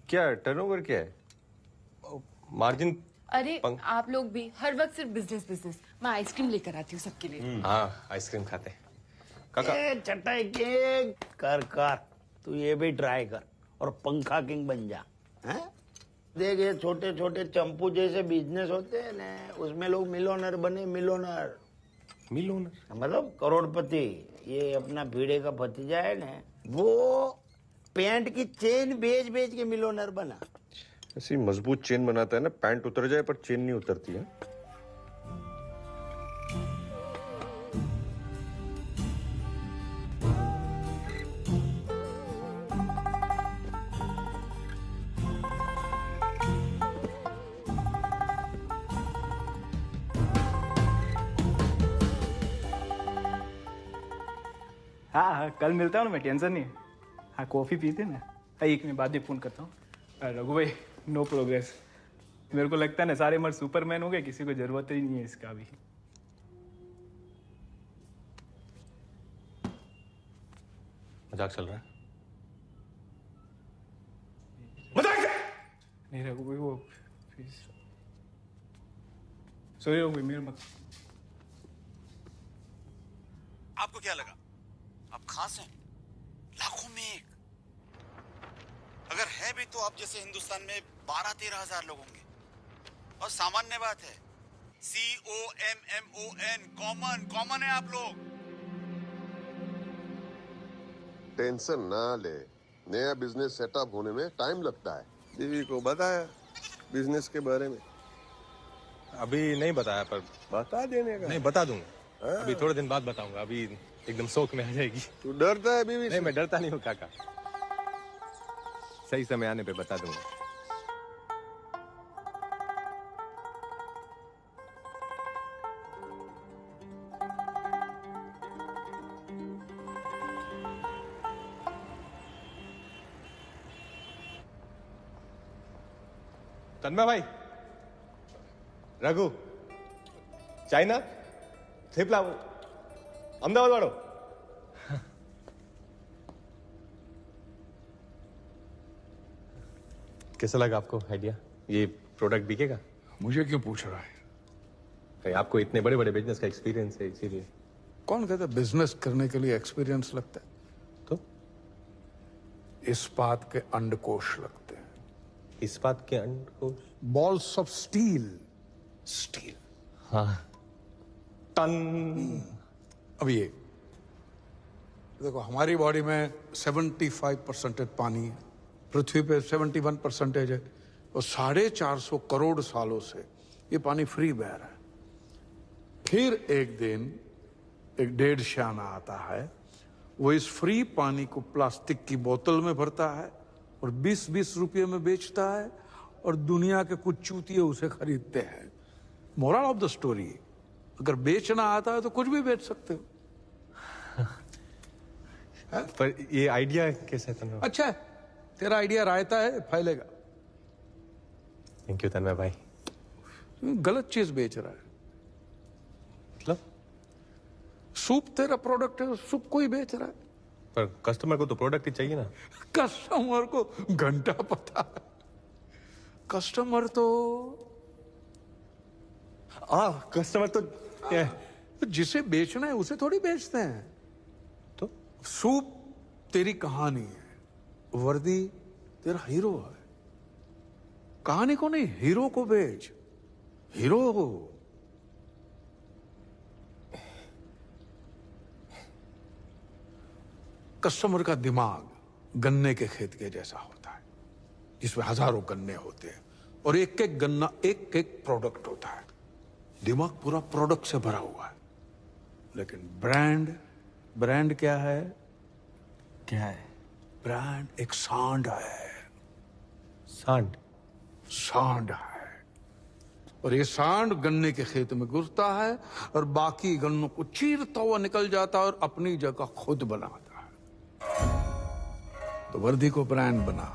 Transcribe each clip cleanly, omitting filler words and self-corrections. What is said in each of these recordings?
क्या टर्नओवर क्या है? मार्जिन? अरे आप लोग भी हर वक्त सिर्फ बिजनेस बिजनेस। मैं आइसक्रीम लेकर आती हूँ सबके लिए। हाँ, आइसक्रीम खाते हैं। काका चटाई के कर तू ये भी ट्राई कर और पंखा किंग बन जा। हैं? देख ये छोटे छोटे चंपू जैसे बिजनेस होते हैं ना, उसमें लोग मिलोनर बने। मिलोनर मतलब करोड़पति। ये अपना भीड़े का भतीजा है ना, वो पैंट की चेन बेच बेच के मिलोनर बना। ऐसी मजबूत चेन बनाता है ना, पैंट उतर जाए पर चेन नहीं उतरती है। हाँ, कल मिलता हूँ ना मैं, टेंशन नहीं है। हाँ, कॉफ़ी पीते ना। हाँ, एक मिनट बाद में फ़ोन करता हूँ। रघु भाई, नो प्रोग्रेस। मेरे को लगता है ना सारे मर्द सुपरमैन हो गए, किसी को जरूरत ही नहीं है इसका भी। मजाक चल रहा है? नहीं रघु भाई, वो सॉरी रघु भाई, मेरे मत। आपको क्या लगा आप खास हैं? लाखों में एक। अगर है भी तो आप जैसे हिंदुस्तान में 12-13 हजार लोग होंगे। और सामान्य बात है, COMMON, कॉमन है आप लोग। टेंशन ना ले, नया बिजनेस सेटअप होने में टाइम लगता है। बीवी को बताया बिजनेस के बारे में? अभी नहीं बताया, पर बता देने का। नहीं, बता दूंगा। अभी थोड़े दिन बाद बताऊंगा। अभी एकदम शौक में आ जाएगी। तू डरता है बीवी से? नहीं, मैं डरता नहीं हूँ काका। सही समय आने पे बता दूंगा। तन्मय भाई, रघु, चाइना थेपला अहमदाबाद वालों। कैसा लगा आपको आइडिया? ये प्रोडक्ट बिकेगा? मुझे क्यों पूछ रहा है? भाई, आपको इतने बड़े बड़े बिजनेस का एक्सपीरियंस है, इसीलिए। कौन कहता है बिजनेस करने के लिए एक्सपीरियंस लगता है? तो इस्पात के अंडकोश लगते हैं। इस्पात के अंडकोश? Balls of steel. स्टील। हाँ, टन। अब ये देखो, हमारी बॉडी में 75% पानी है, पृथ्वी पे 71% है, और 450 करोड़ सालों से ये पानी फ्री बह रहा है। फिर एक दिन एक डेढ़ श्याना आता है, वो इस फ्री पानी को प्लास्टिक की बोतल में भरता है और 20-20 रुपये में बेचता है, और दुनिया के कुछ चूतिए उसे खरीदते हैं। मोरल ऑफ द स्टोरी, अगर बेचना आता है तो कुछ भी बेच सकते हो। पर ये आइडिया कैसा है तन्मय? अच्छा है, तेरा आइडिया रायता है, फैलेगा। थैंक यू तन्मय भाई। गलत चीज बेच रहा है। मतलब? सूप तेरा प्रोडक्ट है, सूप कोई बेच रहा है। पर कस्टमर को तो प्रोडक्ट ही चाहिए ना। कस्टमर को घंटा पता है। कस्टमर तो कस्टमर तो जिसे बेचना है उसे थोड़ी बेचते हैं। तो सूप तेरी कहानी है, वर्दी तेरा हीरो है। कहानी को नहीं, हीरो को बेच। हीरो हो। कस्टमर का दिमाग गन्ने के खेत के जैसा होता है, जिसमें हजारों गन्ने होते हैं और एक एक गन्ना एक एक प्रोडक्ट होता है। दिमाग पूरा प्रोडक्ट से भरा हुआ है। लेकिन ब्रांड क्या है? क्या है? ब्रांड एक सांड है। सांड है, और ये सांड गन्ने के खेत में घुसता है और बाकी गन्नों को चीरता हुआ निकल जाता है और अपनी जगह खुद बनाता है। तो वर्दी को ब्रांड बना।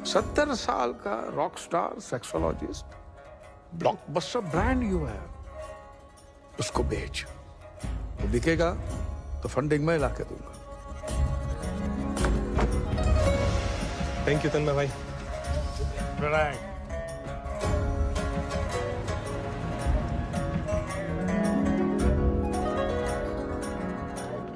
70 साल का rock star sexologist, blockbuster brand you है, उसको बेच। वो बिकेगा तो फंडिंग मैं ला के दूंगा। थैंक यू तन्मय भाई।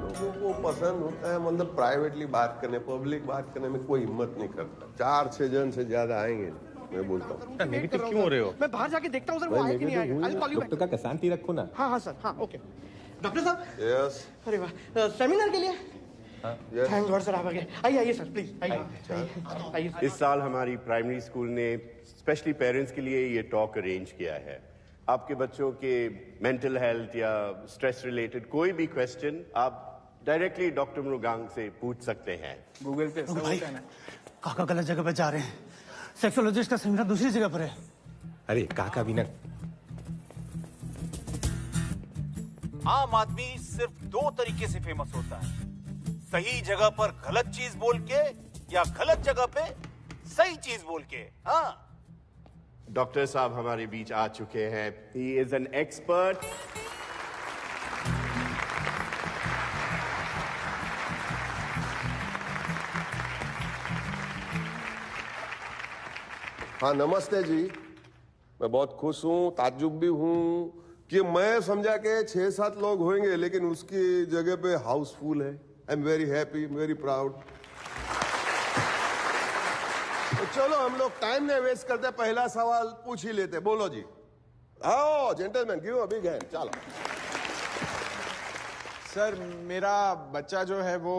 लोगों को पसंद होता है मतलब प्राइवेटली बात करने, पब्लिक बात करने में कोई हिम्मत नहीं करता। 4-6 जन से ज्यादा आएंगे नहीं, मैं बोलता हूँ। नेगेटिव क्यों हो रहे हो? मैं बाहर जाके देखता हूँ सर, वो आए कि नहीं आए। I'll call you back. Doctor का शांति रखो ना। हाँ हाँ सर, हाँ ओके। डॉक्टर साहब, यस अरे वाह, सेमिनार के लिए यस। थैंक गॉड सर, आप आ गए। आइए आइए सर, प्लीज आइए आइए सर। इस साल हमारी प्राइमरी स्कूल ने स्पेशली पेरेंट्स के लिए ये टॉक अरेंज किया है। आपके बच्चों के मेंटल हेल्थ या स्ट्रेस रिलेटेड कोई भी क्वेश्चन आप डायरेक्टली डॉक्टर मृगांक से पूछ सकते हैं। गूगल पे सब होता है ना। काका गलत जगह पे जा रहे हैं। सेक्सोलॉजिस्ट का सेमिनार दूसरी जगह पर है। अरे काका भी ना। आम आदमी सिर्फ 2 तरीके से फेमस होता है, सही जगह पर गलत चीज बोल के या गलत जगह पे सही चीज बोल के। हाँ, डॉक्टर साहब हमारे बीच आ चुके हैं। He is an expert. हाँ नमस्ते जी। मैं बहुत खुश हूँ, ताज्जुब भी हूँ कि मैं समझा के 6-7 लोग होंगे लेकिन उसकी जगह पे हाउसफुल है। I am very happy, very proud. तो चलो हम लोग टाइम नहीं वेस्ट करते, पहला सवाल पूछ ही लेते। बोलो जी। आओ gentleman, give a big hand. चलो सर, मेरा बच्चा जो है वो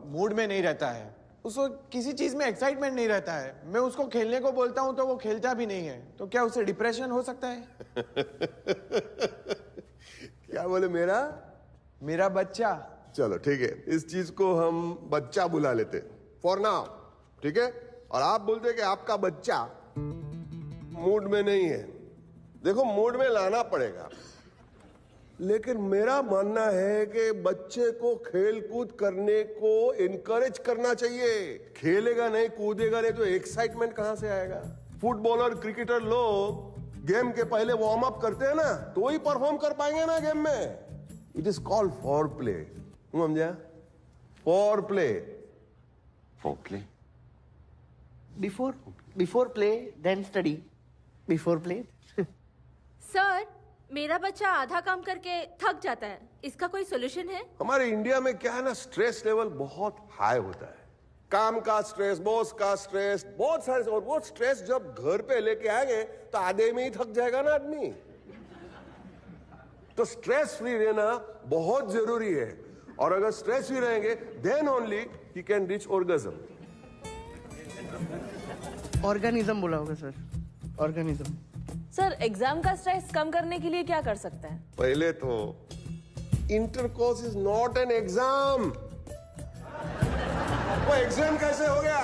मूड में नहीं रहता है। उसको किसी चीज में एक्साइटमेंट नहीं रहता है। मैं उसको खेलने को बोलता हूं तो वो खेलता भी नहीं है। तो क्या उसे डिप्रेशन हो सकता है? क्या बोले? मेरा बच्चा। चलो ठीक है, इस चीज को हम बच्चा बुला लेते फॉर नाउ, ठीक है। और आप बोलते कि आपका बच्चा मूड में नहीं है। देखो मूड में लाना पड़ेगा, लेकिन मेरा मानना है कि बच्चे को खेल कूद करने को इनकरेज करना चाहिए। खेलेगा नहीं, कूदेगा नहीं तो एक्साइटमेंट कहां से आएगा? फुटबॉलर, क्रिकेटर लोग गेम के पहले वार्म अप करते हैं ना, तो ही परफॉर्म कर पाएंगे ना गेम में। It is called foreplay. समझा? Foreplay. Foreplay. Before play then study. Before play. Sir, मेरा बच्चा आधा काम करके थक जाता है, इसका कोई सोल्यूशन है? हमारे इंडिया में क्या है ना, स्ट्रेस लेवल बहुत हाई होता है। काम का स्ट्रेस, बॉस का स्ट्रेस, बहुत सारे। और वो स्ट्रेस जब घर पे लेके आएंगे तो आधे में ही थक जाएगा ना आदमी। तो स्ट्रेस फ्री रहना बहुत जरूरी है। और अगर स्ट्रेस फ्री रहेंगे देन ओनली ही कैन रीच ऑर्गेज्म। ऑर्गेनिज्म बोला होगा सर, ऑर्गेनिज्म। सर, एग्जाम का स्ट्रेस कम करने के लिए क्या कर सकते हैं? पहले तो intercourse is not an exam. वो एग्जाम कैसे हो गया?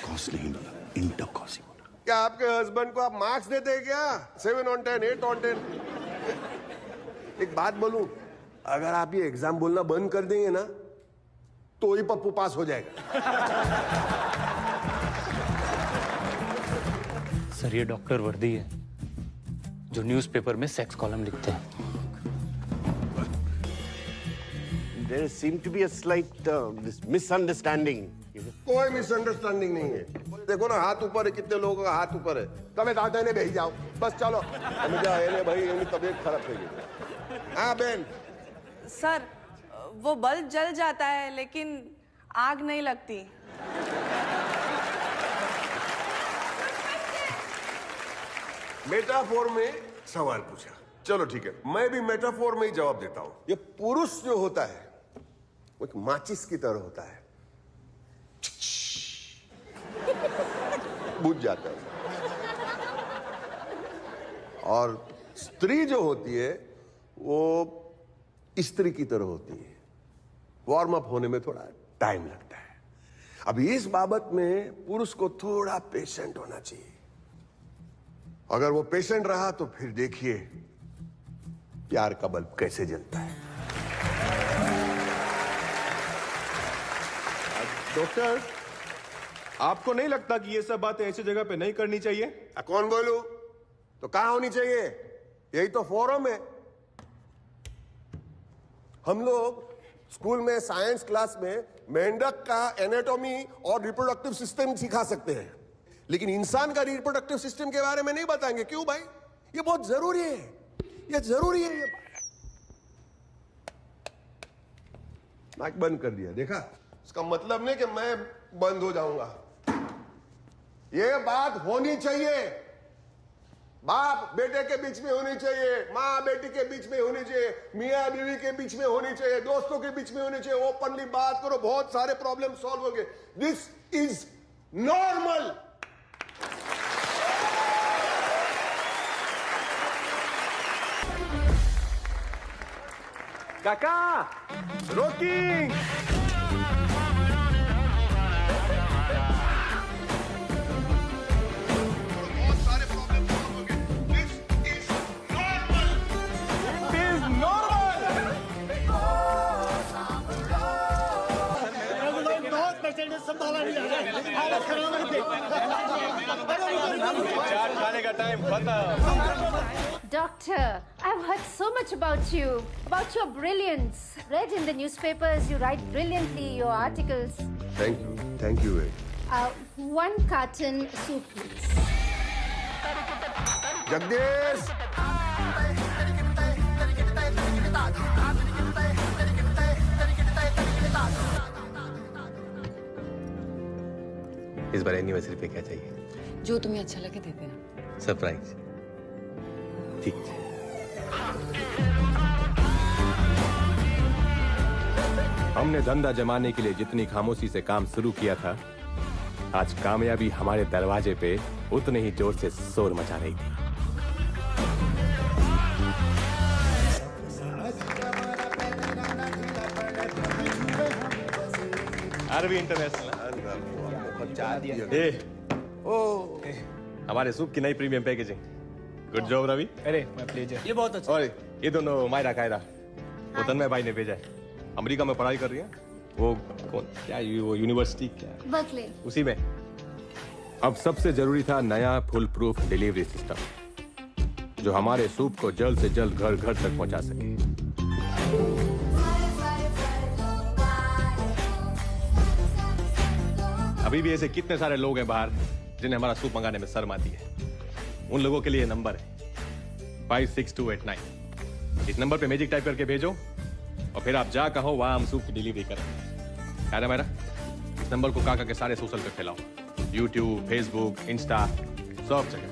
कॉस नहीं बोला, इंटरकॉस ही बोला। क्या आपके हस्बैंड को आप मार्क्स देते हैं क्या? 7 on 10, 8 on 10? एक बात बोलूं, अगर आप ये एग्जाम बोलना बंद कर देंगे ना तो ही पप्पू पास हो जाएगा। सर, ये डॉक्टर वर्दी है जो न्यूज़पेपर में सेक्स कॉलम लिखते हैं। There seemed to be a slight this misunderstanding. कोई मिसअंडरस्टैंडिंग नहीं है। देखो ना, हाथ ऊपर है, कितने लोगों का हाथ ऊपर है। तबे दादा ने भेज जाओ बस। चलो जा भाई, तबीयत खराब થઈ हाँ बेन। सर, वो बल्ब जल जाता है लेकिन आग नहीं लगती। मेटाफोर में सवाल पूछा, चलो ठीक है, मैं भी मेटाफोर में ही जवाब देता हूं। ये पुरुष जो होता है वो एक माचिस की तरह होता है, बुझ जाता है। और स्त्री जो होती है वो स्त्री की तरह होती है, वार्म अप होने में थोड़ा टाइम लगता है। अब इस बाबत में पुरुष को थोड़ा पेशेंट होना चाहिए। अगर वो पेशेंट रहा तो फिर देखिए प्यार का बल्ब कैसे जलता है। डॉक्टर, आपको नहीं लगता कि ये सब बातें ऐसी जगह पे नहीं करनी चाहिए? कौन बोलू? तो कहां होनी चाहिए? यही तो फोरम है। हम लोग स्कूल में साइंस क्लास में मेंढक का एनाटॉमी और रिप्रोडक्टिव सिस्टम सिखा सकते हैं, लेकिन इंसान का रिप्रोडक्टिव सिस्टम के बारे में नहीं बताएंगे। क्यों भाई? ये बहुत जरूरी है, ये जरूरी है। ये माइक बंद कर दिया, देखा? इसका मतलब नहीं कि मैं बंद हो जाऊंगा। ये बात होनी चाहिए, बाप बेटे के बीच में होनी चाहिए, माँ बेटी के बीच में होनी चाहिए, मियाँ बीवी के बीच में होनी चाहिए, दोस्तों के बीच में होनी चाहिए। ओपनली बात करो, बहुत सारे प्रॉब्लम सॉल्व हो गए। This is normal. काका, रोकिंग। खाने का टाइम खत्म। Doctor, I've heard so much about you, about your brilliance. Read in the newspapers, you write brilliantly, your articles. Thank you. One carton soup, please. Jagdish, इस बार anniversary पे क्या चाहिए? जो तुम्हें अच्छा लगे दे देना। सरप्राइज। ठीक है। हमने धंधा जमाने के लिए जितनी खामोशी से काम शुरू किया था, आज कामयाबी हमारे दरवाजे पे उतने ही जोर से शोर मचा रही थी। RV international. हमारे सूप की नई premium packaging. Good job Ravi. अरे मैं प्लेजर। ये बहुत अच्छा। और ये दोनों मायरा कायरा, वो तन्मय भाई ने भेजा है। अमेरिका में पढ़ाई कर रही है। वो कौन क्या वो यूनिवर्सिटी क्या बर्कले। उसी में। अब सबसे जरूरी था नया फुल प्रूफ डिलीवरी सिस्टम, जो हमारे सूप को जल्द से जल्द घर घर तक पहुंचा सके। अभी भी ऐसे कितने सारे लोग हैं बाहर जिन्हें हमारा सूप मंगाने में शर्म आती है। उन लोगों के लिए नंबर है 56289। इस नंबर पे मैजिक टाइप करके भेजो और फिर आप जा कहो वहां हम सूप की डिलीवरी करें। क्या ना मेरा? इस नंबर को काका के सारे सोशल पे फैलाओ, यूट्यूब, फेसबुक, इंस्टा, सब जगह।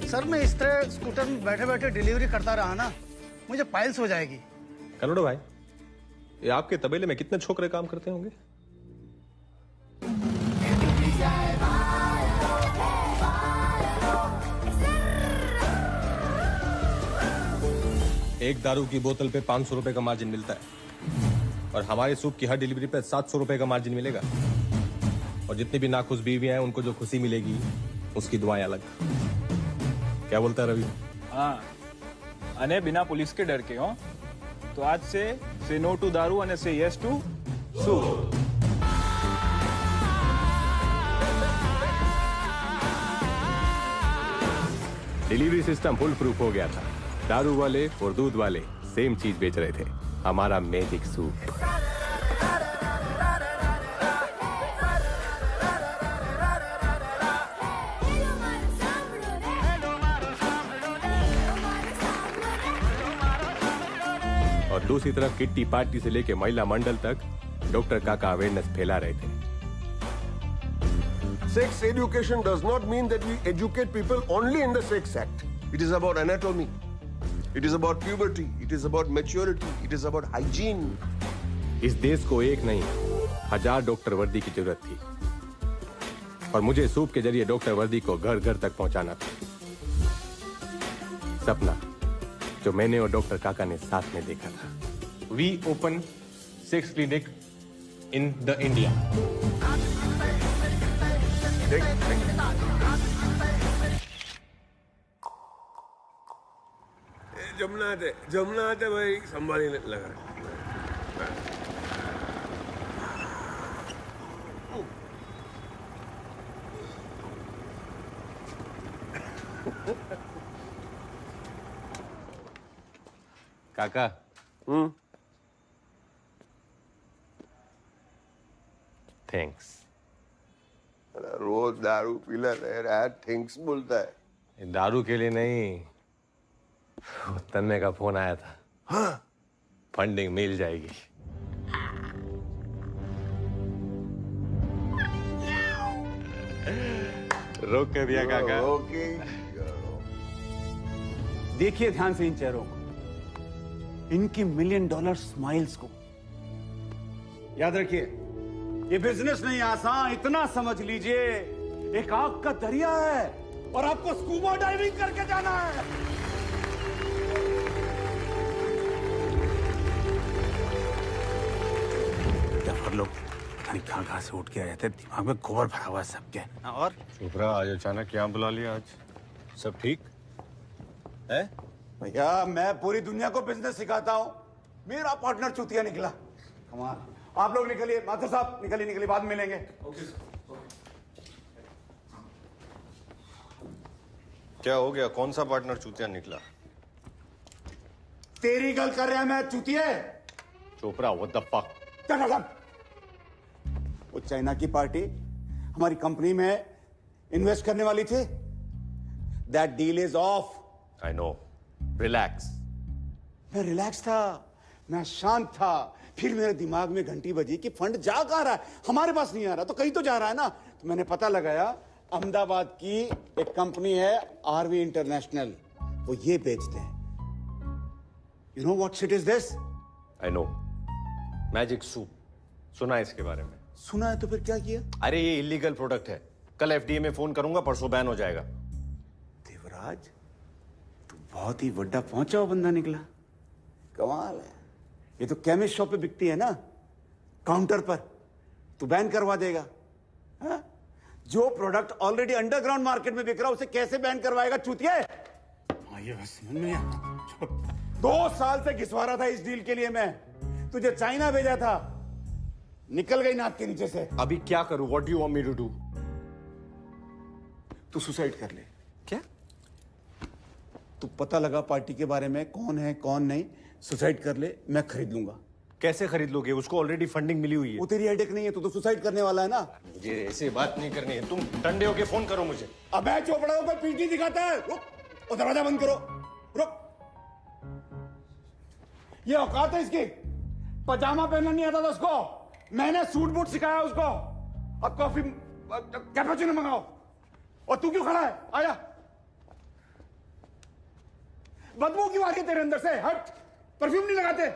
सर मैं इस तरह स्कूटर में बैठे बैठे डिलीवरी करता रहा ना, मुझे पाइल्स हो जाएगी। करोड़ो भाई, ये आपके तबेले में कितने छोकरे काम करते होंगे? एक दारू की बोतल पे 500 रुपए का मार्जिन मिलता है, और हमारे सूप की हर डिलीवरी पे 700 रुपए का मार्जिन मिलेगा। और जितनी भी नाखुश बीवियां हैं उनको जो खुशी मिलेगी उसकी दुआएं अलग। क्या बोलता है रवि? हाँ, अने बिना पुलिस के डर के हो तो आज से नो टू दारू અને से yes to soup. Delivery system full proof हो गया था। दारू वाले और दूध वाले सेम चीज बेच रहे थे, हमारा मैजिक सूप। और दूसरी तरफ किट्टी पार्टी से लेके महिला मंडल तक डॉक्टर काका अवेयरनेस फैला रहे थे। Sex education does not mean that we educate people only in the sex act. It is about anatomy. It is about puberty. It is about maturity. It is about hygiene. इस देश को एक नहीं 1000 doctor वर्दी की जरूरत थी, और मुझे सूप के जरिए डॉक्टर वर्दी को घर घर तक पहुंचाना था। सपना जो मैंने और डॉक्टर काका ने साथ में देखा था। We open 6 clinic in the India. Jamuna आते भाई संभाली लगा। काका थैंक्स। रोज दारू पी लेता है यार, थैंक्स बोलता है। दारू के लिए नहीं, तन्ने का फोन आया था। हाँ? फंडिंग मिल जाएगी। रोक के दिया काका। देखिए ध्यान से इन चेहरों को, इनकी $1 मिलियन स्माइल्स को। याद रखिए, ये बिजनेस नहीं आसान, इतना समझ लीजिए एक आग का दरिया है और आपको स्कूबा डाइविंग करके जाना है। डफर लोग पता नहीं कहां से उठ के आए थे, दिमाग में गोबर भरा हुआ है सबके। और चोपड़ा आज अचानक क्या बुला लिया? आज सब ठीक है? भैया मैं पूरी दुनिया को बिजनेस सिखाता हूं, मेरा पार्टनर चूतिया निकला। कमाल। आप लोग निकलिए, माथुर साहब निकलिए निकलिए, बाद में मिलेंगे। क्या हो गया? कौन सा पार्टनर चूतिया निकला? तेरी गल कर रहा मैं चूतिया। Chopra what the fuck? वो चाइना की पार्टी हमारी कंपनी में इन्वेस्ट करने वाली थी। That deal is of. I know, relax. मैं रिलैक्स था, मैं शांत था। फिर मेरे दिमाग में घंटी बजी कि फंड जा कहां रहा है, हमारे पास नहीं आ रहा तो कहीं तो जा रहा है ना। तो मैंने पता लगाया, अहमदाबाद की एक कंपनी है आरवी इंटरनेशनल, वो ये बेचते हैं। You know what shit is this? I know, magic soup. सुना है इसके बारे में? सुना है तो फिर क्या किया? अरे ये इलीगल प्रोडक्ट है, कल एफडीए में फोन करूंगा, परसों बैन हो जाएगा। देवराज तू बहुत ही बड़ा पहुंचा हुआ बंदा निकला। कमाल है। ये तो केमिस्ट शॉप पे बिकती है ना, काउंटर पर। तू बैन करवा देगा? हा? जो प्रोडक्ट ऑलरेडी अंडरग्राउंड मार्केट में बिक रहा है उसे कैसे बैन करवाएगा चूतिया? ये बस समझ में नहीं आता। 2 साल से घिसवा रहा था इस डील के लिए मैं, तुझे चाइना भेजा था, निकल गई नाक के नीचे से। अभी क्या करूं? What do you want me to do? तू सुसाइड कर ले। क्या? तू पता लगा पार्टी के बारे में, कौन है कौन नहीं, सुसाइड कर ले, मैं खरीद लूंगा। कैसे खरीद लोगे? उसको ऑलरेडी फंडिंग मिली हुई है। वो तेरी हेडेक नहीं है, तू तो सुसाइड करने वाला है ना। मुझे ऐसे बात नहीं करनी है, तुम डंडे होके फोन करो मुझे। अबे चोपड़ा को पीठ नहीं दिखाता है। रुक, और दरवाजा बंद करो। रुक, ये औकात है इसकी? पजामा पहनना नहीं आता था उसको, मैंने सूट बूट सिखाया उसको। अब कॉफी कैपुचिनो मंगाओ। और तू क्यों खड़ा है? आया। बदबू क्यों आ रही है तेरे अंदर से? हट, परफ्यूम नहीं लगाते?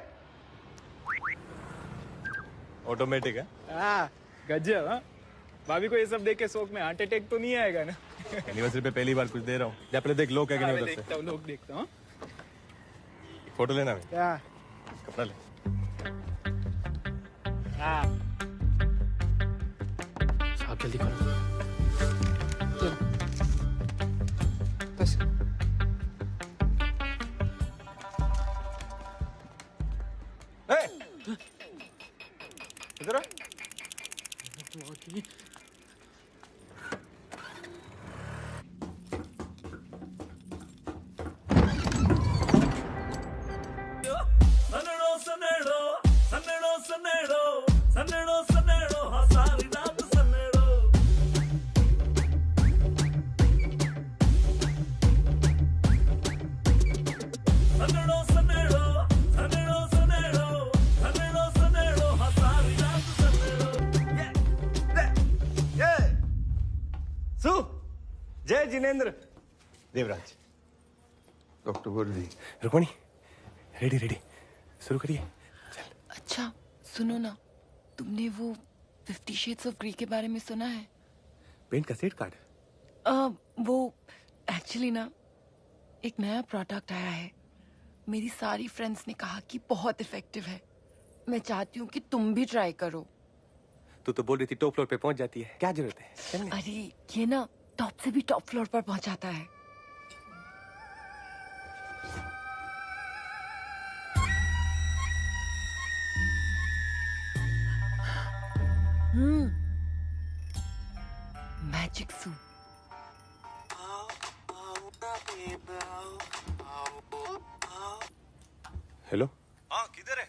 ऑटोमेटिक है। हाँ गजब। हाँ भाभी को ये सब देख के शौक में हार्ट अटैक तो नहीं आएगा ना? एनिवर्सरी पे पहली बार कुछ दे रहा हूँ। जा पहले देख लोग क्या कहने उधर से। देखता हूँ, लोग देखता हूँ। फोटो लेना है? क्या? कपड़ा ले। हाँ साहब जल्दी करो। बस इधर आ। जय जिनेंद्र। देवराज। डॉक्टर वर्दी। रुक्मणी, रेडी रेडी, शुरू करिए। अच्छा सुनो ना, तुमने वो 50 शेड्स ऑफ ग्रे के बारे में सुना है? पेंट का सेट कार्ड? वो एक्चुअली ना एक नया प्रोडक्ट आया है। मेरी सारी फ्रेंड्स ने कहा कि बहुत इफेक्टिव है। मैं चाहती हूँ कि तुम भी ट्राई करो। तू तो बोल रही थी टॉप फ्लोर पे पहुंच जाती है, क्या जरूरत है? अरे ये ना टॉप से भी टॉप फ्लोर पर पहुंचाता है। Magic soup. हेलो। हाँ किधर है?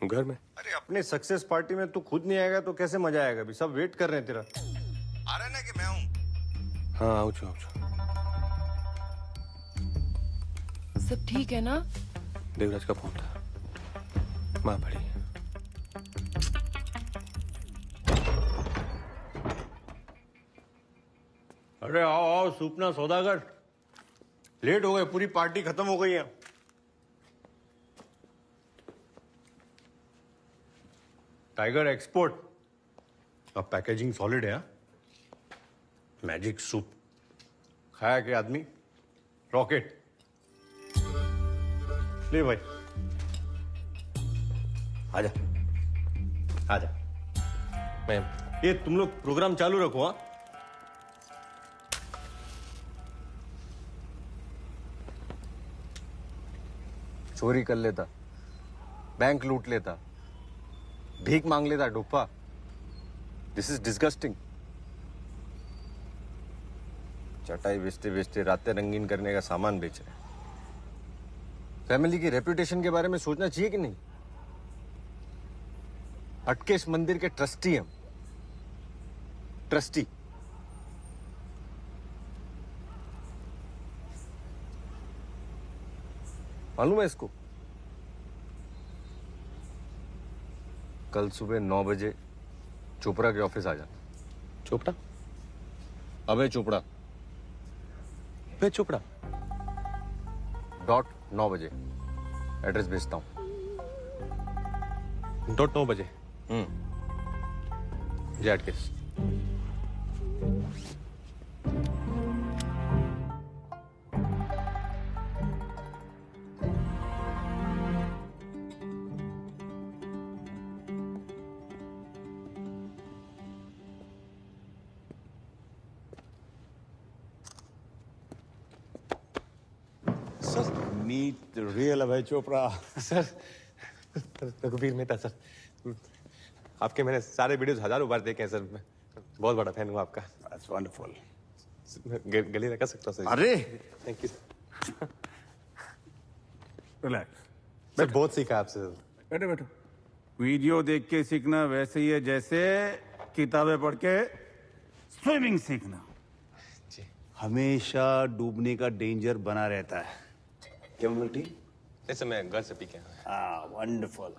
घर में। अरे अपने सक्सेस पार्टी में तू खुद नहीं आएगा तो कैसे मजा आएगा? अभी सब वेट कर रहे हैं तेरा। आ रहा है ना कि मैं हूँ? हाँ आओ छो। सब ठीक है ना? देवराज का फोन था। माँ पड़ी। अरे आओ आओ सूपना सौदागर, लेट हो गए, पूरी पार्टी खत्म हो गई है। टाइगर एक्सपोर्ट, अब पैकेजिंग सॉलिड है। मैजिक सूप खाया के आदमी रॉकेट। ले भाई आजा आजा। मैम ये तुम लोग प्रोग्राम चालू रखो। हाँ चोरी कर लेता, बैंक लूट लेता, भीख मांग लेता डुप्पा। This is disgusting. चटाई बेचते बेचते रातें रंगीन करने का सामान बेच रहे। फैमिली की रेपुटेशन के बारे में सोचना चाहिए कि नहीं? अटकेश मंदिर के ट्रस्टी हम, ट्रस्टी। मालूम है इसको? कल सुबह 9 बजे चोपड़ा के ऑफिस आ जाना। चोपड़ा? अबे चोपड़ा। अबे चोपड़ा डॉट 9 बजे एड्रेस भेजता हूँ। डॉट 9 बजे। जेट केस। Meet the real Abhay Chopra. Sir रघुवीर मेहता सर, आपके मैंने सारे वीडियोस हजारों बार देखे हैं सर। मैं बहुत बड़ा फैन हूँ आपका। That's wonderful. गली लगा सकता हूँ सर? अरे thank you sir. Relax sir बहुत सीखा आपसे सर। बैठो बैठो। वीडियो देख के सीखना वैसे ही है जैसे किताबें पढ़ के स्विमिंग सीखना। हमेशा डूबने का डेंजर बना रहता है। क्या मिलती? जैसे मैं घर से पी के आया। वंडरफुल।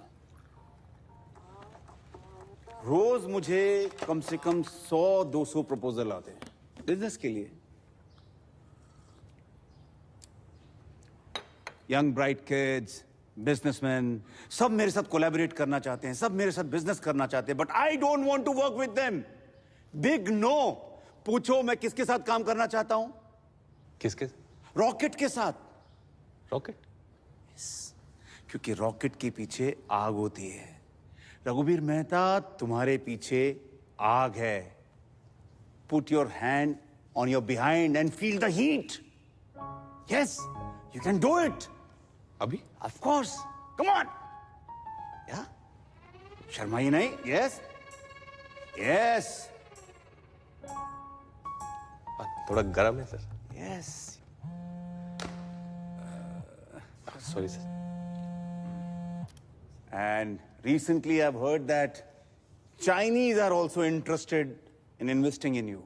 रोज मुझे कम से कम 100-200 प्रपोजल आते हैं बिजनेस के लिए। यंग ब्राइट किड्स, बिजनेसमैन, सब मेरे साथ कोलैबोरेट करना चाहते हैं, सब मेरे साथ बिजनेस करना चाहते हैं, but I don't want to work with them. Big no. पूछो मैं किसके साथ काम करना चाहता हूं? किसके? रॉकेट के साथ। रॉकेट? क्योंकि रॉकेट के पीछे आग होती है। रघुवीर मेहता, तुम्हारे पीछे आग है। Put your hand on your behind and feel the heat. Yes, you can do it. अभी? Of course, come on. या शर्माइए नहीं। Yes yes. थोड़ा गर्म है sir. Yes. Sorry sir. And recently I've heard that Chinese are also interested in investing in you.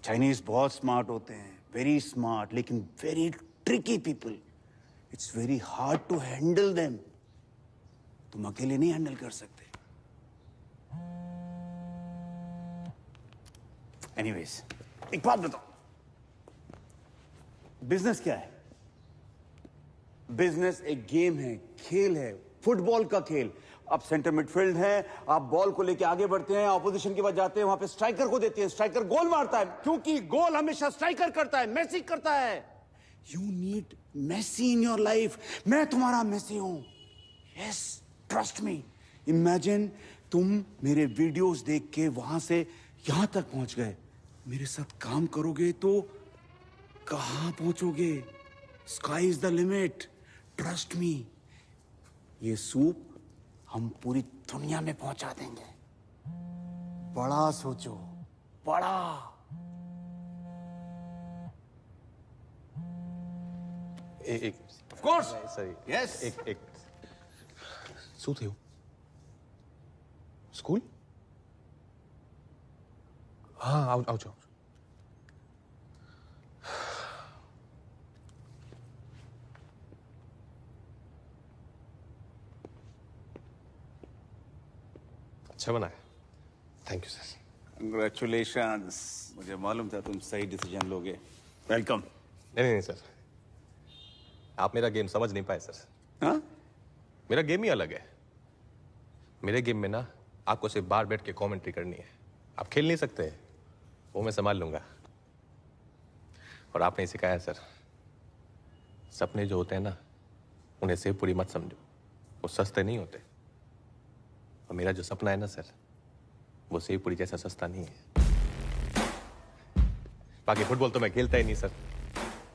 Chinese बहुत smart होते हैं, very smart, लेकिन very tricky people. It's very hard to handle them. तुम अकेले नहीं हैंडल कर सकते। Anyways, एक बात बताओ, बिजनेस क्या है? बिजनेस एक गेम है, खेल है, फुटबॉल का खेल। आप सेंटर मिडफील्ड हैं, आप बॉल को लेके आगे बढ़ते हैं, ऑपोजिशन के पास जाते हैं, वहां पे स्ट्राइकर को देते हैं, स्ट्राइकर गोल मारता है, क्योंकि गोल हमेशा स्ट्राइकर करता है, मेसी करता है। You need messy in your life. मैं तुम्हारा मेसी हूं। Yes, trust me. इमेजिन तुम मेरे वीडियोस देख के वहां से यहां तक पहुंच गए। मेरे साथ काम करोगे तो कहां पहुंचोगे? Sky is the limit. Trust me. ये सूप हम पूरी दुनिया में पहुंचा देंगे। बड़ा सोचो, बड़ा। एक Of course. Sorry Yes. एक શું થયું સ્કૂલ હા આવજો अच्छा बनाया थैंक यू सर Congratulations. मुझे मालूम था तुम सही डिसीजन लोगे. वेलकम. नहीं सर आप मेरा गेम समझ नहीं पाए सर. हाँ? मेरा गेम ही अलग है. मेरे गेम में ना आपको सिर्फ बाहर बैठ के कमेंट्री करनी है. आप खेल नहीं सकते. वो मैं संभाल लूंगा. और आपने सिखाया सर सपने जो होते हैं ना उन्हें सेव पूरी मत समझो. वो सस्ते नहीं होते. और मेरा जो सपना है ना सर वो सेव पूरी जैसा सस्ता नहीं है. बाकी फुटबॉल तो मैं खेलता ही नहीं सर.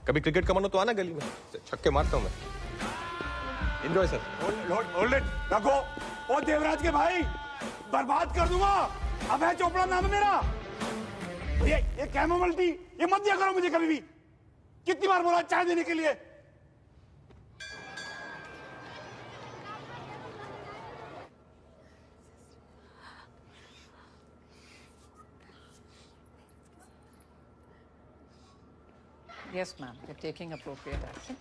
कभी क्रिकेट का मन हो तो आना गली में छक्के मारता हूं मैं. Enjoy sir. Hold it. रखो. ओ देवराज के भाई बर्बाद कर दूंगा. अभय चोपड़ा नाम है मेरा. ये कैमोमाइल टी ये मत दिया करो मुझे कभी भी. कितनी बार बोला चाय देने के लिए. Yes, ma'am. We're taking appropriate action.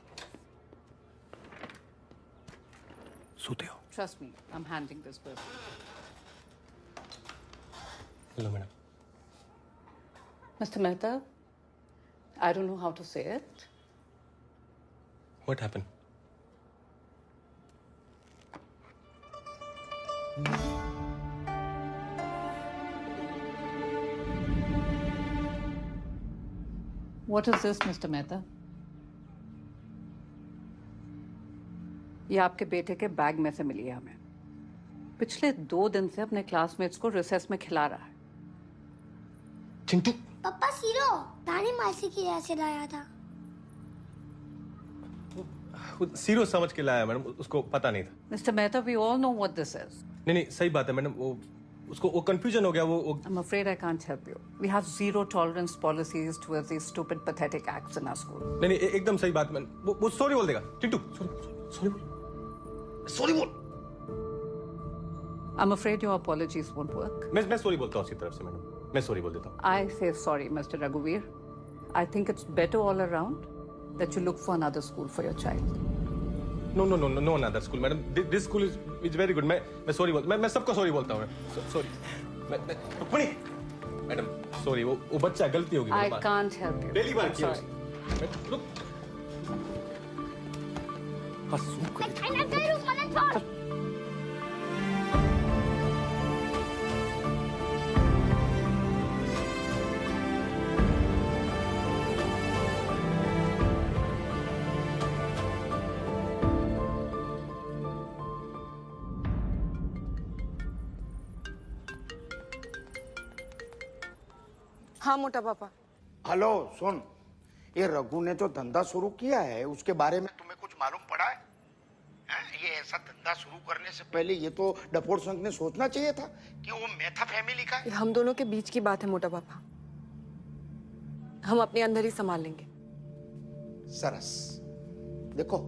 सोते हो. Trust me, I'm handling this person. Hello madam. Mr. Mehta, I don't know how to say it. What happened? What is this, Mr. Mehta? ये आपके बेटे के बैग में से मिली है हमें. पिछले 2 दिन से अपने क्लासमेट्स को रिसेस में खिला रहा है. चिंटू. पापा सीरो दानी मासी की यहाँ से लाया था. सीरो समझ के लाया मैडम. उसको पता नहीं था. Mr. Mehta, we all know what this is. नहीं सही बात है मैडम. वो उसको वो कंफ्यूजन हो गया. वो I'm afraid I can't help you. We have zero tolerance policies towards these stupid, pathetic acts in our school. नहीं एकदम सही बात मैडम. वो सॉरी बोल देगा. चिंटू सॉरी बोल. सॉरी बोल. I'm afraid your apologies won't work. मैं सॉरी बोलता हूँ उसकी तरफ से मैडम. मैं सॉरी बोल देता हूँ. I say sorry, Mr. Raghuveer. I think it's better all around that you look for another school for your child. No another school madam. This school is very good. मैं sorry बोलता. मैं सबको sorry बोलता हूँ. Sorry. मैं Rukmini madam sorry. वो बच्चा गलती होगी. I can't help you. पहली बार किया. रुक. हाँ मोटा पापा. हेलो सुन. ये रघु ने जो धंधा शुरू किया है उसके बारे में तुम्हें कुछ मालूम पड़ा है? ये ऐसा धंधा शुरू करने से पहले ये तो डपोर संघ ने सोचना चाहिए था कि वो मेहता फैमिली का है. हम दोनों के बीच की बात है मोटा पापा. हम अपने अंदर ही संभाल लेंगे. सरस. देखो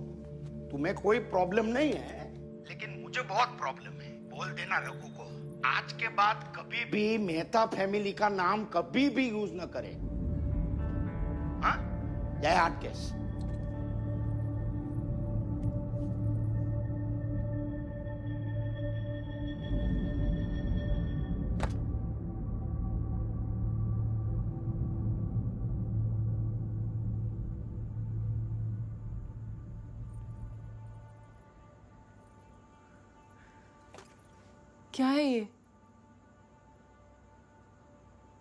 तुम्हें कोई प्रॉब्लम नहीं है लेकिन मुझे बहुत प्रॉब्लम है. बोल देना रघु को आज के बाद कभी भी मेहता फैमिली का नाम कभी भी यूज न करे. हाँ? जय हाटकेश. क्या है ये?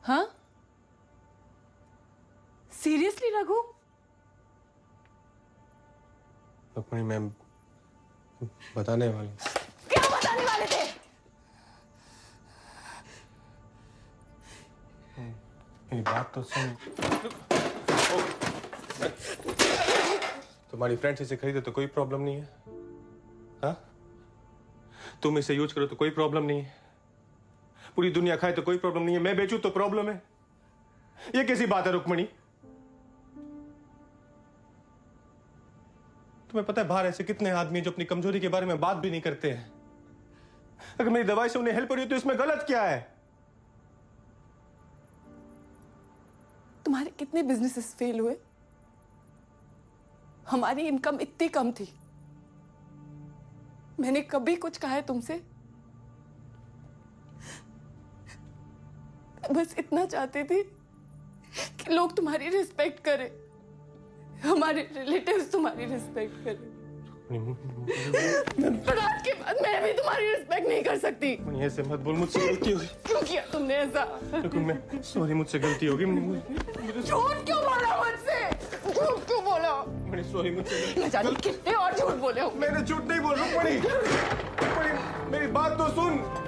हाँ? सीरियसली रघु? रुक्मिणी मैम बताने वाले. क्या बताने वाले थे? मेरी बात तो सुन. तुम्हारी फ्रेंड्स इसे खरीदे तो कोई प्रॉब्लम नहीं है. हाँ? तुम इसे यूज करो तो कोई प्रॉब्लम नहीं है. पूरी दुनिया खाए तो कोई प्रॉब्लम नहीं है. मैं बेचूं तो प्रॉब्लम है. ये कैसी बात है रुक्मिणी? तुम्हें पता है बाहर ऐसे कितने आदमी हैं जो अपनी कमजोरी के बारे में बात भी नहीं करते हैं। अगर मेरी दवाई से उन्हें हेल्प हो रही है तो इसमें गलत क्या है? तुम्हारे कितने बिजनेसेस फेल हुए? हमारी इनकम इतनी कम थी, मैंने कभी कुछ कहा है तुमसे? बस इतना चाहती थी कि लोग तुम्हारी रिस्पेक्ट करें, हमारे रिलेटिव्स तुम्हारी रिस्पेक्ट करें। पर आज के बाद मैं भी तुम्हारी रिस्पेक्ट नहीं कर सकती। ऐसे मत बोल, मुझसे गलती होगी। क्यों किया तुमने ऐसा? मैं सॉरी, मुझसे गलती होगी। झूठ क्यों बोला मुझसे? झूठ क्यों बोला? मैंने सॉरी, मुझसे न जाने कितने और झूठ बोले हो। मैंने झूठ नहीं बोल रहा। मेरी बात तो सुन।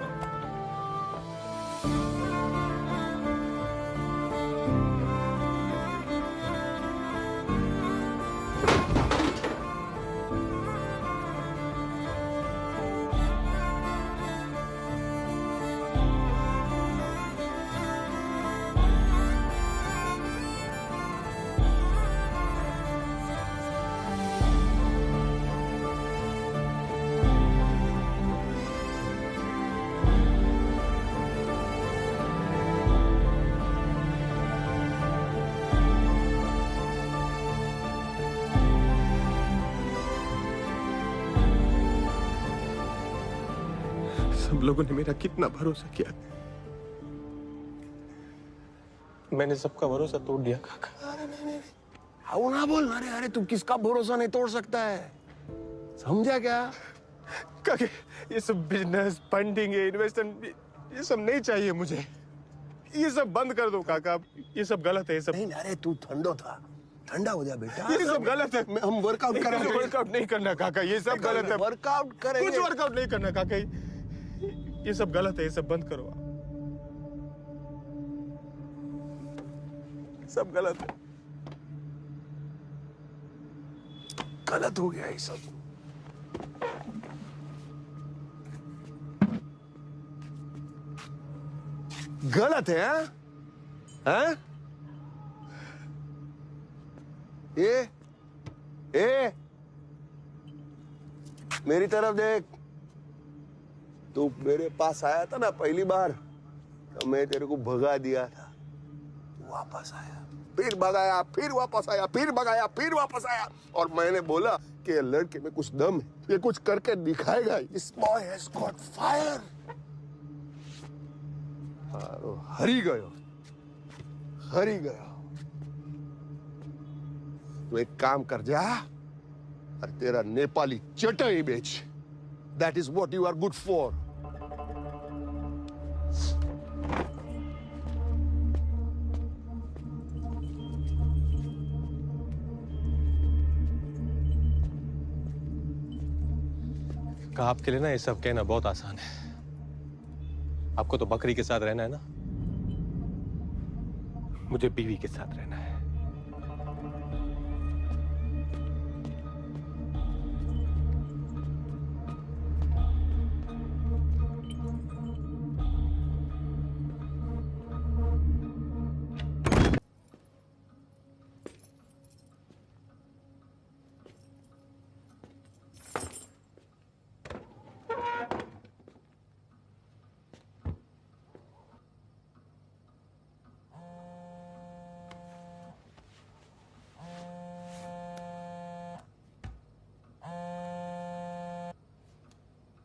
सब लोगों ने मेरा कितना भरोसा किया, मैंने सबका भरोसा तोड़ दिया काका। आओ ना बोल। अरे अरे तू किसका भरोसा नहीं तोड़ सकता है, समझा क्या? काका ये सब बिजनेस फंडिंग इन्वेस्टमेंट ये सब नहीं चाहिए मुझे। ये सब बंद कर दो काका, ये सब गलत है। ये सब नहीं। अरे तू ठंडो था, ठंडा हो जा बेटा। ये सब गलत है। हम वर्कआउट करेंगे। वर्कआउट नहीं करना काका, ये सब गलत है। वर्कआउट करेंगे। कुछ वर्कआउट नहीं करना काका, ये सब गलत है। ये सब बंद करो, सब गलत है। गलत हो गया ये सब। गलत है हाँ? हाँ? ए मेरी तरफ देख। तू मेरे पास आया था ना पहली बार, तो मैं तेरे को भगा दिया था। वापस आया, फिर भगाया, फिर वापस आया, फिर भगाया, फिर वापस आया। और मैंने बोला कि ये लड़के में कुछ दम है, ये कुछ करके दिखाएगा। This boy has got fire। हरी गयो, हरी गयो। तू एक काम कर जा और तेरा नेपाली चटाई बेच। That is what you are good for। आपके लिए ना ये सब कहना बहुत आसान है। आपको तो बकरी के साथ रहना है ना, मुझे बीवी के साथ रहना है।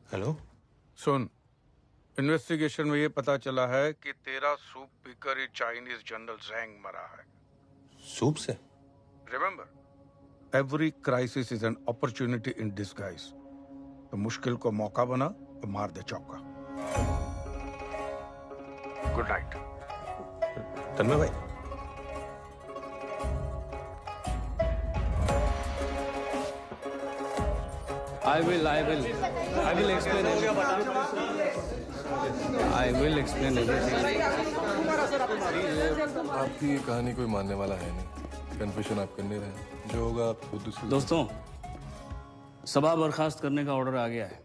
हेलो, सुन, इन्वेस्टिगेशन में ये पता चला है कि तेरा सूप पीकर ही चाइनीज जनरल ज़ैंग मरा है। सूप से? Remember, every crisis is an opportunity in disguise. तो मुश्किल को मौका बना और मार दे चौका। Good night. तन्मय भाई, I will explain everything. I will explain everything. आपकी ये कहानी कोई मानने वाला है नहीं। कन्फेशन आप करने रहे, जो होगा आप खुद से। दोस्तों, सभा बर्खास्त करने का ऑर्डर आ गया है।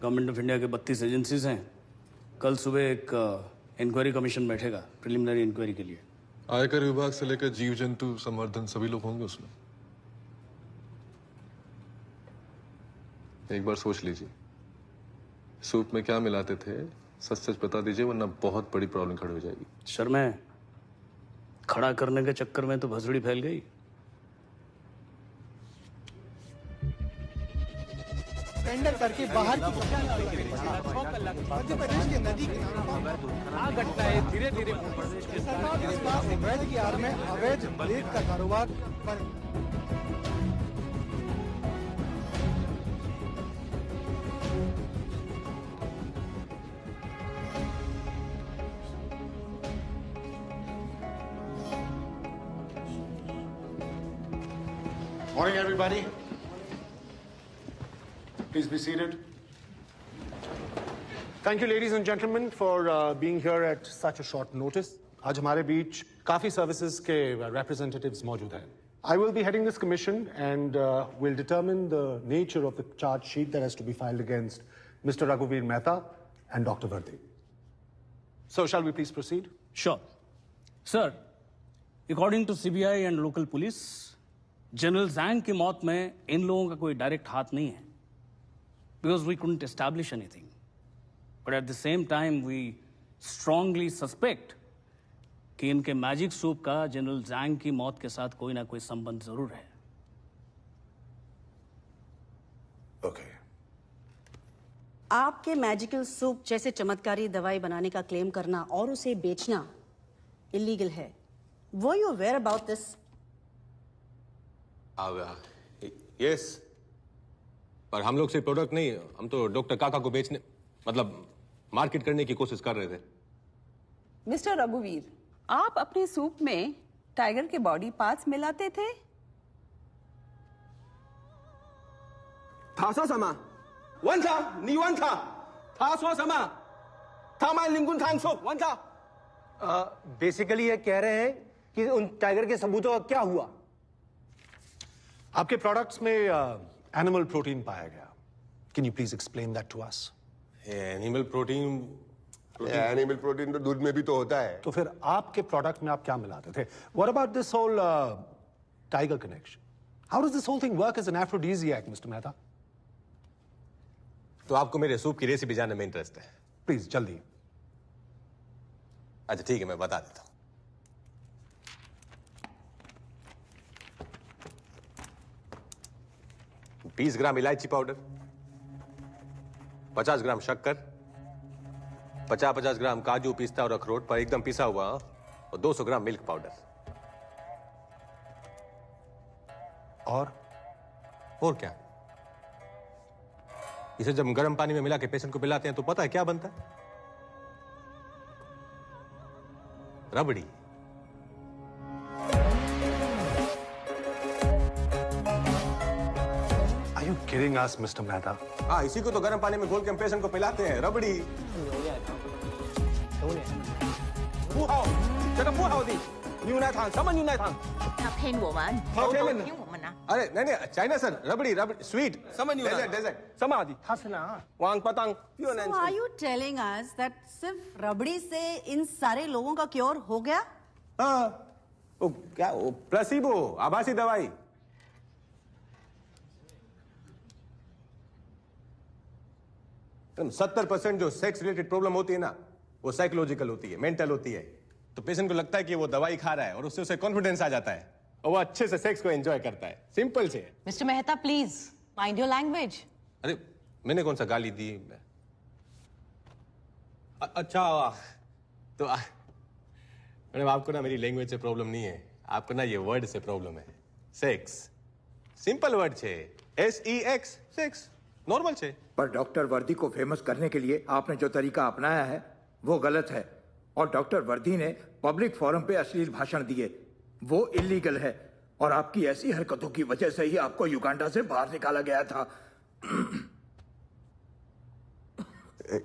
गवर्नमेंट ऑफ इंडिया के 32 एजेंसीज हैं। कल सुबह एक इंक्वायरी कमीशन बैठेगा प्रिलिमिनरी इंक्वायरी के लिए। आयकर विभाग से लेकर जीव जंतु संवर्धन सभी लोग होंगे उसमें। एक बार सोच लीजिए, सूप में क्या मिलाते थे, सच सच बता दीजिए, वरना बहुत बड़ी प्रॉब्लम खड़ी हो जाएगी। सर मैं खड़ा करने के चक्कर में तो भसड़ी फैल गई। टेंडर करके बाहर की मध्य प्रदेश के नदी घटनाएं धीरे धीरे अवैध की आड़ में अवैध रेत का कारोबार पर Morning, everybody. Please be seated. Thank you, ladies and gentlemen, for being here at such a short notice. आज हमारे बीच काफी services के representatives मौजूद हैं. I will be heading this commission and will determine the nature of the charge sheet that has to be filed against Mr. Raghuveer Mehta and Dr. Vardhi. So, shall we please proceed? Sure. Sir, according to CBI and local police, general जैंग की मौत में इन लोगों का कोई direct हाथ नहीं है, because we couldn't establish anything, but at the same time we strongly suspect कि इनके मैजिक सूप का जनरल जैंग की मौत के साथ कोई ना कोई संबंध जरूर है। Okay. आपके मैजिकल सूप जैसे चमत्कारी दवाई बनाने का क्लेम करना और उसे बेचना इलीगल है। Were you aware about this? Yes, पर हम लोग सिर्फ प्रोडक्ट नहीं, हम तो डॉक्टर काका को बेचने मतलब मार्केट करने की कोशिश कर रहे थे। मिस्टर रघुवीर, आप अपने सूप में टाइगर के बॉडी पार्ट्स मिलाते थे? बेसिकली ये कह रहे हैं कि उन टाइगर के सबूतों का क्या हुआ? आपके प्रोडक्ट्स में एनिमल प्रोटीन पाया गया। Can you please explain that to us? Animal protein animal protein तो दूध में भी तो होता है। तो फिर आपके प्रोडक्ट में आप क्या मिलाते थे? What about this whole tiger connection? How does this whole thing work as an aphrodisiac, mister Mehta? तो आपको मेरे सूप की रेसिपी जानने में इंटरेस्ट है? प्लीज जल्दी। अच्छा ठीक है, मैं बता देता हूं। 20 ग्राम इलायची पाउडर, 50 ग्राम शक्कर, 50-50 ग्राम काजू, पिस्ता और अखरोट पर एकदम पिसा हुआ, और 200 ग्राम मिल्क पाउडर। और क्या? इसे जब गर्म पानी में मिला के पेशेंट को पिलाते हैं तो पता है क्या बनता है? रबड़ी। Are you kidding us, Mr. Mehta? हाँ, इसी को तो गर्म पानी में घोल के हम पेशेंट को पिलाते हैं, रबड़ी। अरे नहीं नहीं, China sir, rabri rabri sweet dessert. So are you telling us that सिर्फ रबड़ी से इन सारे लोगों का क्योर हो गया? हाँ, वो क्या, वो प्लेसिबो, आभासी दवाई। तुम 70% जो सेक्स रिलेटेड प्रॉब्लम होती है ना, वो साइकोलॉजिकल होती है, मेंटल होती है। तो पेशेंट को लगता है कि वो दवाई खा रहा है और उससे उसे कॉन्फिडेंस आ जाता है और वो अच्छे से सेक्स को एंजॉय करता है। सिंपल से। Mister Mehta, please mind your language. अरे मैंने कौन सा गाली दी? अच्छा तो मैडम, आपको ना मेरी लैंग्वेज से प्रॉब्लम नहीं है, आपको ना ये वर्ड से प्रॉब्लम है। सेक्स सिंपल वर्ड छे, SEX, सेक्स नॉर्मल छे। पर डॉक्टर वर्दी को फेमस करने के लिए आपने जो तरीका अपनाया है वो गलत है, और डॉक्टर वर्दी ने पब्लिक फोरम पे अश्लील भाषण दिए, वो इलीगल है, और आपकी ऐसी हरकतों की वजह से ही आपको युगांडा से बाहर निकाला गया था।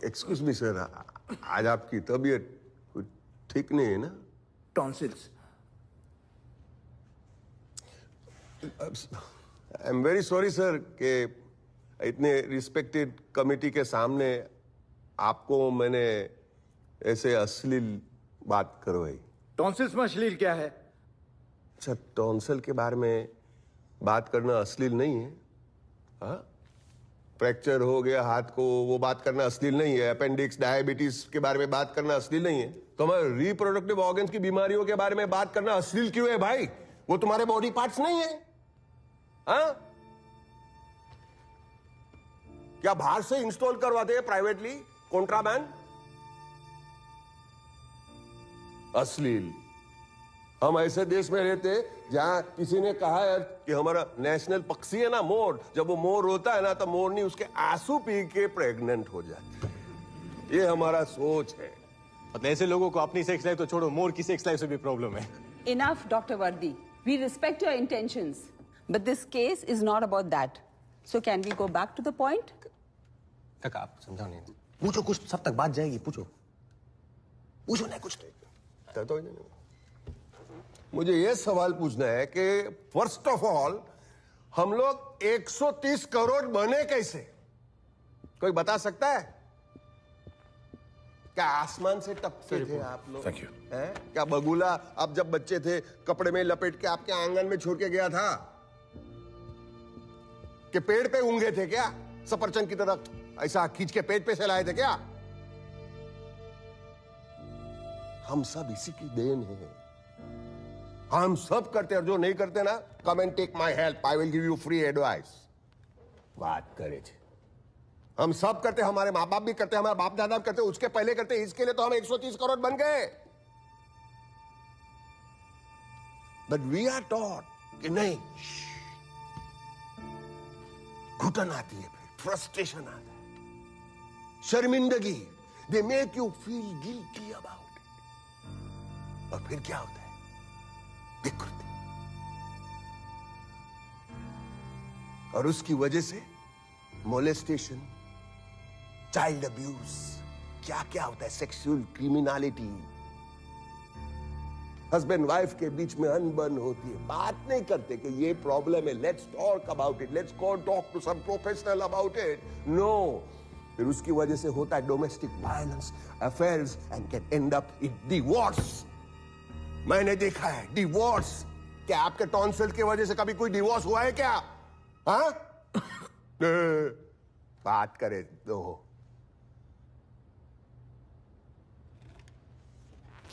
एक्सक्यूज मी सर, आज आपकी तबीयत ठीक नहीं है ना? Tonsils. I am very sorry sir कि इतने रिस्पेक्टेड कमिटी के सामने आपको मैंने ऐसे अश्लील बात करवाई। टॉन्सिल्स में अश्लील क्या है? अच्छा, टॉन्सिल के बारे में बात करना अश्लील नहीं है? हाँ, फ्रैक्चर हो गया हाथ को, वो बात करना अश्लील नहीं है। अपेंडिक्स, डायबिटीज के बारे में बात करना अश्लील नहीं है। तो हमारे रिप्रोडक्टिव ऑर्गन्स की बीमारियों के बारे में बात करना अश्लील क्यों है भाई? वो तुम्हारे बॉडी पार्ट्स नहीं है। हाँ, क्या बाहर से इंस्टॉल करवाते हैं प्राइवेटली, कॉन्ट्राबैंड? अश्लील। हम ऐसे देश में रहते जहां किसी ने कहा है कि हमारा नेशनल पक्षी है ना मोर, जब वो मोर रोता है ना तो मोरनी उसके आंसू पी के प्रेग्नेंट हो जाती है। ये हमारा सोच है। मतलब ऐसे लोगों को अपनी सेक्स लाइफ तो छोड़ो, मोर की सेक्स लाइफ से भी प्रॉब्लम है। Enough, Dr. Vardi. We respect your intentions, but this case is not about that. So can we go back to the point? तक आप समझाओ नहीं, पूछो कुछ, सब तक बात जाएगी। पूछो पूछो नहीं कुछ तो मुझे ये सवाल पूछना है कि फर्स्ट ऑफ ऑल हम लोग 130 करोड़ बने कैसे? कोई बता सकता है? क्या आसमान से टपके थे आप लोग? Thank you. क्या बगुला आप जब बच्चे थे कपड़े में लपेट के आपके आंगन में छोड़ के गया था? कि पेड़ पे ऊंगे थे क्या सफरचंद की तरह, ऐसा खींच के पेट पे से लाए थे क्या? हम सब इसी की देन है। हम सब करते हैं, और जो नहीं करते ना, come and take my help, I will give you free advice. बात करे थे, हम सब करते, हमारे माँ बाप भी करते, हमारे बाप दादा भी करते, उसके पहले करते, इसके लिए तो हम 130 करोड़ बन गए। बट वी आर टॉट कि नहीं, घुटन आती है, फिर फ्रस्ट्रेशन आता है, शर्मिंदगी, they make you feel guilty about it. और फिर क्या होता है? विकृति। और उसकी वजह से मोलेस्टेशन, चाइल्ड अब्यूज, क्या क्या होता है, सेक्सुअल क्रिमिनलिटी, हस्बैंड वाइफ के बीच में अनबन होती है, बात नहीं करते कि ये प्रॉब्लम है, let's talk about it, let's go talk to some professional about it. No, फिर उसकी वजह से होता है domestic violence, affairs, and can end up in divorce. मैंने देखा है डिवोर्स। क्या आपके टॉन्सिल की वजह से कभी कोई डिवोर्स हुआ है क्या? हाँ? बात करे दो।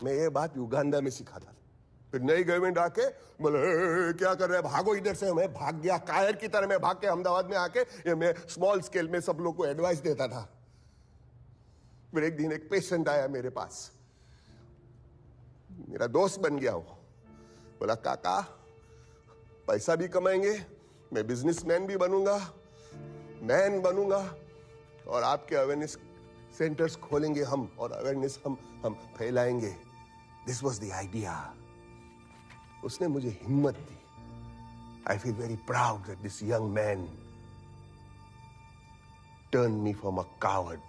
मैं ये बात युगांडा में सीखा था, फिर नई गवर्नमेंट आके बोले क्या कर रहे हैं, भागो इधर से। मैं भाग गया कायर की तरह, मैं भाग के अहमदाबाद में आके ये मैं स्मॉल स्केल में सब लोग को एडवाइस देता था। फिर एक दिन एक पेशेंट आया मेरे पास, मेरा दोस्त बन गया वो। बोला काका पैसा भी कमाएंगे, मैं बिजनेसमैन भी बनूंगा, मैन बनूंगा, और आपके अवेयरनेस सेंटर्स खोलेंगे हम, और अवेयरनेस हम फैलाएंगे। This was the idea. उसने मुझे हिम्मत दी। I feel very proud that this young man turn me from a coward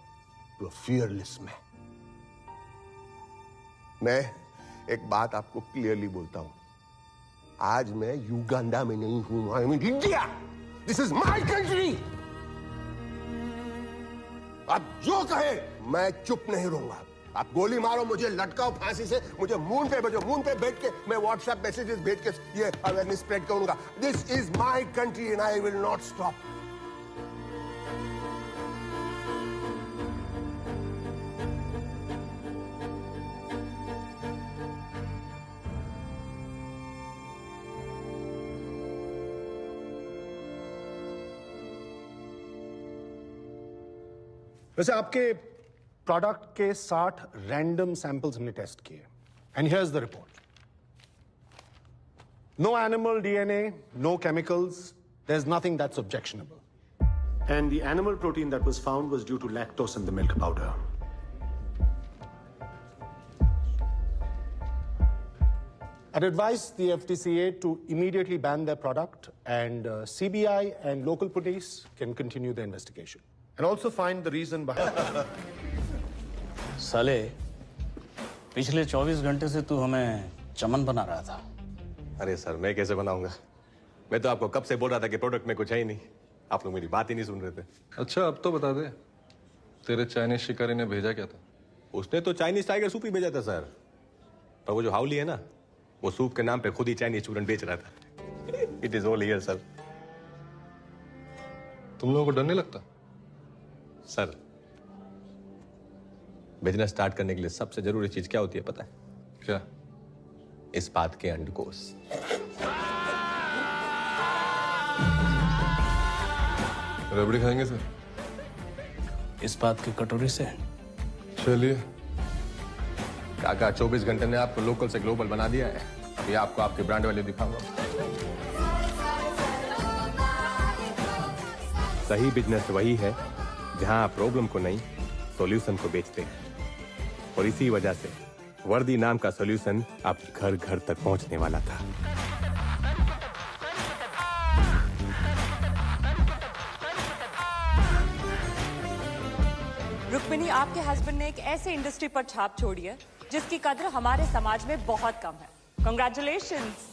to a fearless man. मैं एक बात आपको क्लियरली बोलता हूं, आज मैं युगांडा में नहीं हूं, I am in India. This is my country. आप जो कहे मैं चुप नहीं रहूंगा। आप गोली मारो, मुझे लटकाओ फांसी से, मुझे मून पे भेजो, मून पे बैठ के मैं व्हाट्सएप मैसेजेस भेज के ये अवेयरनेस स्प्रेड करूंगा। This is my country and I will not stop. वैसे आपके प्रोडक्ट के 60 रैंडम सैंपल्स हमने टेस्ट किए, and here's the report. No animal DNA, no chemicals, there is nothing that's objectionable. And the animal protein that was found was due to lactose in the milk powder. I'd advise the FDCA to immediately ban their product, and CBI and local police can continue the investigation. And also find the reason behind. साले, पिछले 24 घंटे से तू हमें चमन बना रहा था। अरे सर, मैं कैसे बनाऊंगा? मैं तो आपको कब से बोल रहा था कि प्रोडक्ट में कुछ है ही नहीं। आप लोग मेरी बात ही नहीं सुन रहे थे। अच्छा, अब तो बता दे, तेरे चाइनीज शिकारी ने भेजा क्या था? उसने तो चाइनीज टाइगर सूप ही भेजा था सर, पर वो जो हाउली है ना, वो सूप के नाम पे खुद ही चाइनीज चूरन बेच रहा था। It is all here sir. तुम लोगों को डर नहीं लगता? सर, बिजनेस स्टार्ट करने के लिए सबसे जरूरी चीज क्या होती है पता है? क्या? इस बात के अंडकोश। रबड़ी खाएंगे सर? इस बात की कटोरी से। चलिए। काका 24 घंटे ने आपको लोकल से ग्लोबल बना दिया है। अभी आपको आपकी ब्रांड वैल्यू दिखाऊंगा। सही बिजनेस वही है जहां आप प्रॉब्लम को नहीं, सॉल्यूशन को बेचते हैं। और इसी वजह से वर्दी नाम का सॉल्यूशन आप घर घर तक पहुंचने वाला था। रुक्मिणी, आपके हस्बैंड ने एक ऐसे इंडस्ट्री पर छाप छोड़ी है जिसकी कद्र हमारे समाज में बहुत कम है। Congratulations.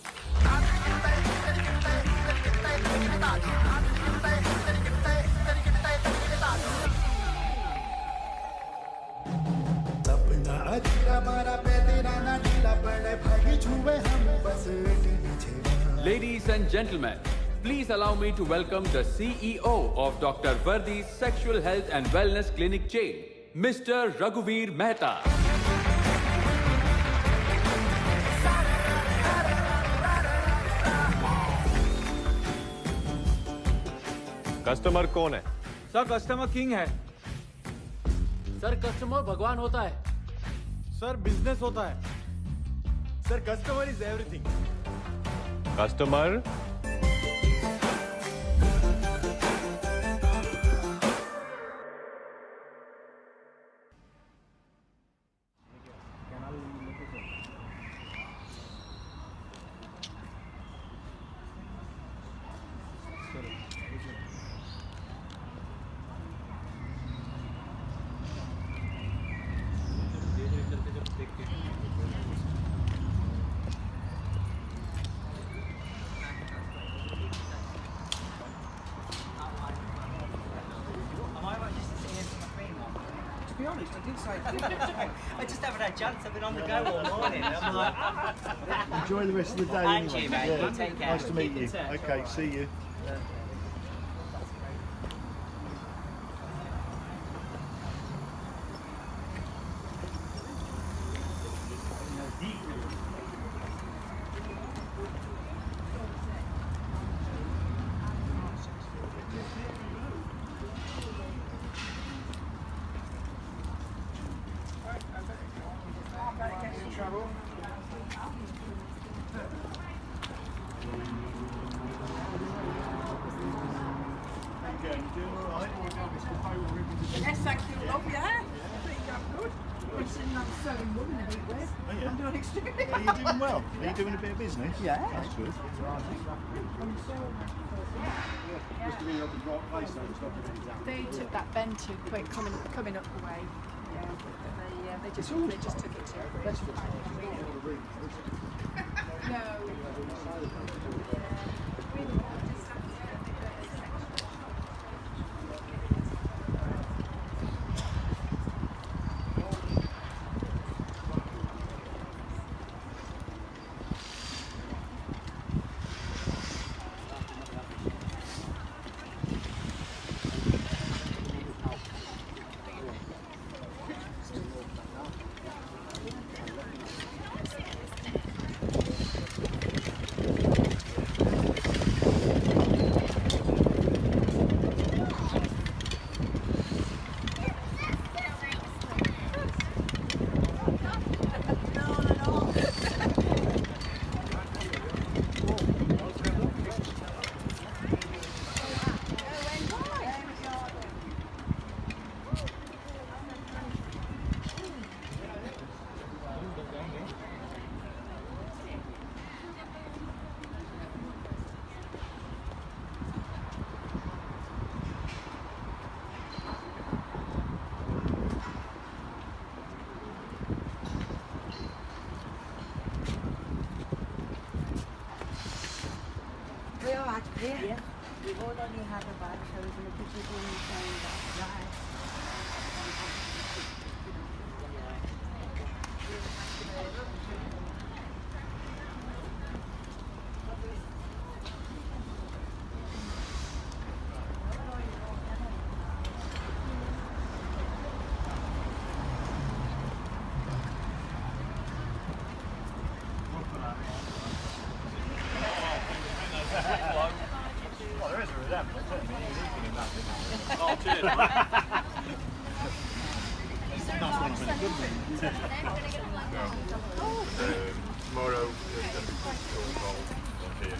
Ladies and gentlemen, please allow me to welcome the CEO of Dr. Vardi's Sexual Health and Wellness Clinic chain, Mr. Raghuveer Mehta. Customer कौन है? सर, कस्टमर किंग है। सर, कस्टमर भगवान होता है। सर, बिजनेस होता है। Sir, customer is everything. Customer To be honest, I did say I just haven't had a chance. I've been on the go all morning. I'm like, enjoy the rest of the day. And anyway. you, mate. Yeah. You take care. Nice to meet Keep in you. touch. Okay, see you. Yes, thank you, love, yeah. I think I'm good. I'm sitting on selling wood in a big way. Oh, yeah? I'm doing extremely Are you doing well? Are you doing a bit of business? Yeah. That's good. They took that bend too quick coming up the way. Yeah. They just took it too quick. No. We all right here? Yeah. We've already had a bag, so we're going to put it in the same bag. Right. Tomorrow, there's going to be still involved on here.